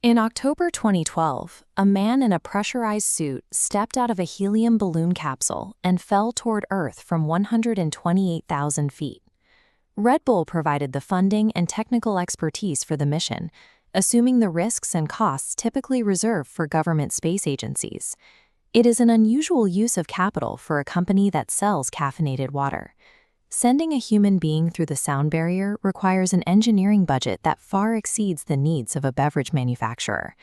In October 2012, a man in a pressurized suit stepped out of a helium balloon capsule and fell toward Earth from 128,000 feet. Red Bull provided the funding and technical expertise for the mission, assuming the risks and costs typically reserved for government space agencies. It is an unusual use of capital for a company that sells caffeinated water. Sending a human being through the sound barrier requires an engineering budget that far exceeds the needs of a beverage manufacturer.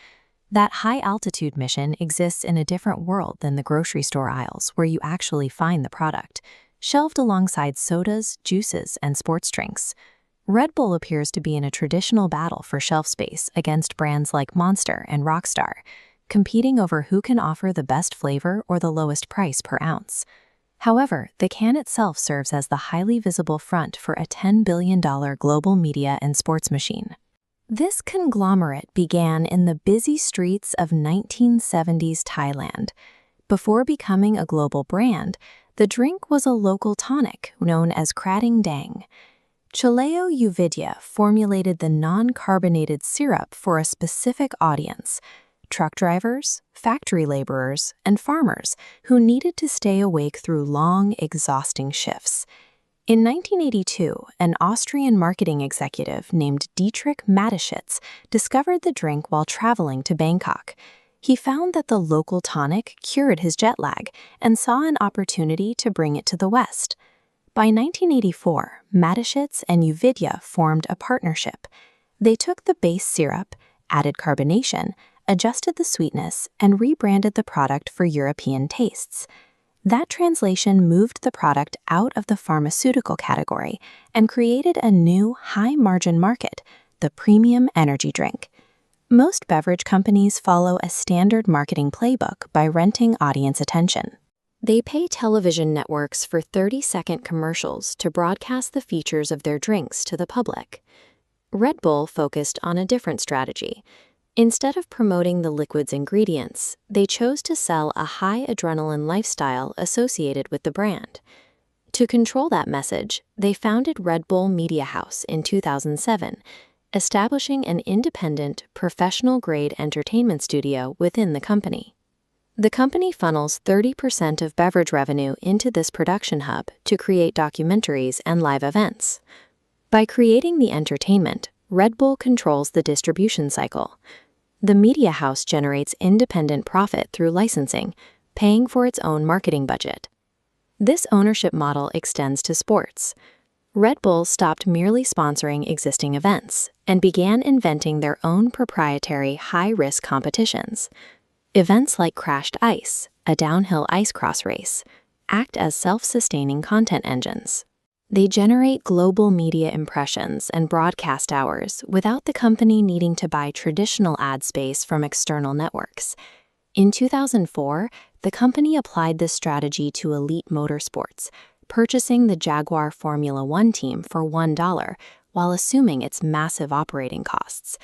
That high-altitude mission exists in a different world than the grocery store aisles where you actually find the product, shelved alongside sodas, juices, and sports drinks. Red Bull appears to be in a traditional battle for shelf space against brands like Monster and Rockstar, competing over who can offer the best flavor or the lowest price per ounce. However, the can itself serves as the highly visible front for a $10 billion global media and sports machine. This conglomerate began in the busy streets of 1970s Thailand. Before becoming a global brand, the drink was a local tonic known as Krating Dang. Chileo Uvidya formulated the non-carbonated syrup for a specific audience: truck drivers, factory laborers, and farmers who needed to stay awake through long, exhausting shifts. In 1982, an Austrian marketing executive named Dietrich Mateschitz discovered the drink while traveling to Bangkok. He found that the local tonic cured his jet lag and saw an opportunity to bring it to the West. By 1984, Mateschitz and Uvidya formed a partnership. They took the base syrup, added carbonation, adjusted the sweetness, and rebranded the product for European tastes. That translation moved the product out of the pharmaceutical category and created a new high-margin market, the premium energy drink. Most beverage companies follow a standard marketing playbook by renting audience attention. They pay television networks for 30-second commercials to broadcast the features of their drinks to the public. Red Bull focused on a different strategy. Instead of promoting the liquid's ingredients, they chose to sell a high adrenaline lifestyle associated with the brand. To control that message, they founded Red Bull Media House in 2007, establishing an independent, professional-grade entertainment studio within the company. The company funnels 30% of beverage revenue into this production hub to create documentaries and live events. By creating the entertainment, Red Bull controls the distribution cycle. The media house generates independent profit through licensing, paying for its own marketing budget. This ownership model extends to sports. Red Bull stopped merely sponsoring existing events and began inventing their own proprietary high-risk competitions. Events like Crashed Ice, a downhill ice cross race, act as self-sustaining content engines. They generate global media impressions and broadcast hours without the company needing to buy traditional ad space from external networks. In 2004, the company applied this strategy to elite motorsports, purchasing the Jaguar Formula One team for $1 while assuming its massive operating costs.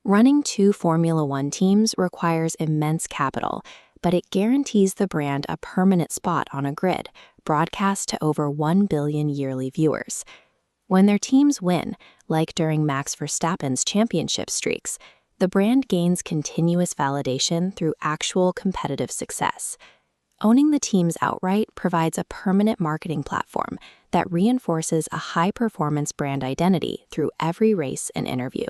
Running two Formula One teams requires immense capital, but it guarantees the brand a permanent spot on a grid, broadcast to over 1 billion yearly viewers. When their teams win, like during Max Verstappen's championship streaks, the brand gains continuous validation through actual competitive success. Owning the teams outright provides a permanent marketing platform that reinforces a high-performance brand identity through every race and interview.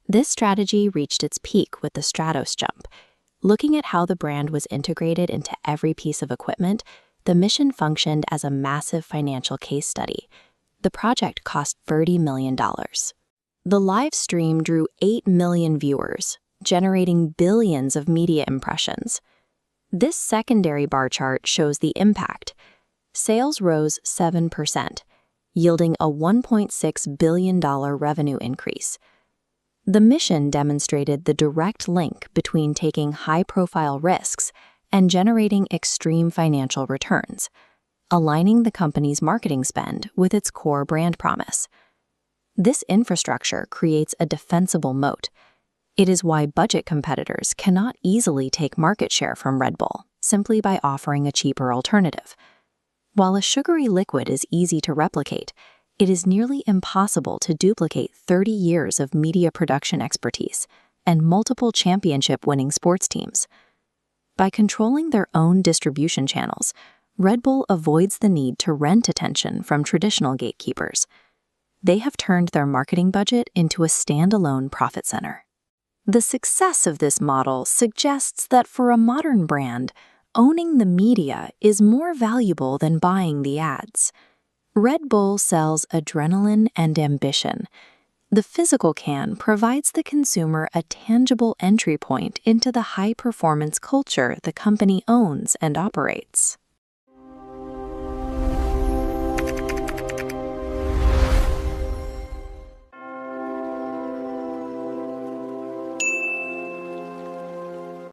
This strategy reached its peak with the Stratos jump. Looking at how the brand was integrated into every piece of equipment, the mission functioned as a massive financial case study. The project cost $30 million. The live stream drew 8 million viewers, generating billions of media impressions. This secondary bar chart shows the impact. Sales rose 7%, yielding a $1.6 billion revenue increase. The mission demonstrated the direct link between taking high-profile risks and generating extreme financial returns, aligning the company's marketing spend with its core brand promise. This infrastructure creates a defensible moat. It is why budget competitors cannot easily take market share from Red Bull simply by offering a cheaper alternative. While a sugary liquid is easy to replicate, it is nearly impossible to duplicate 30 years of media production expertise, and multiple championship-winning sports teams. By controlling their own distribution channels, Red Bull avoids the need to rent attention from traditional gatekeepers. They have turned their marketing budget into a standalone profit center. The success of this model suggests that for a modern brand, owning the media is more valuable than buying the ads. Red Bull sells adrenaline and ambition. The physical can provides the consumer a tangible entry point into the high-performance culture the company owns and operates.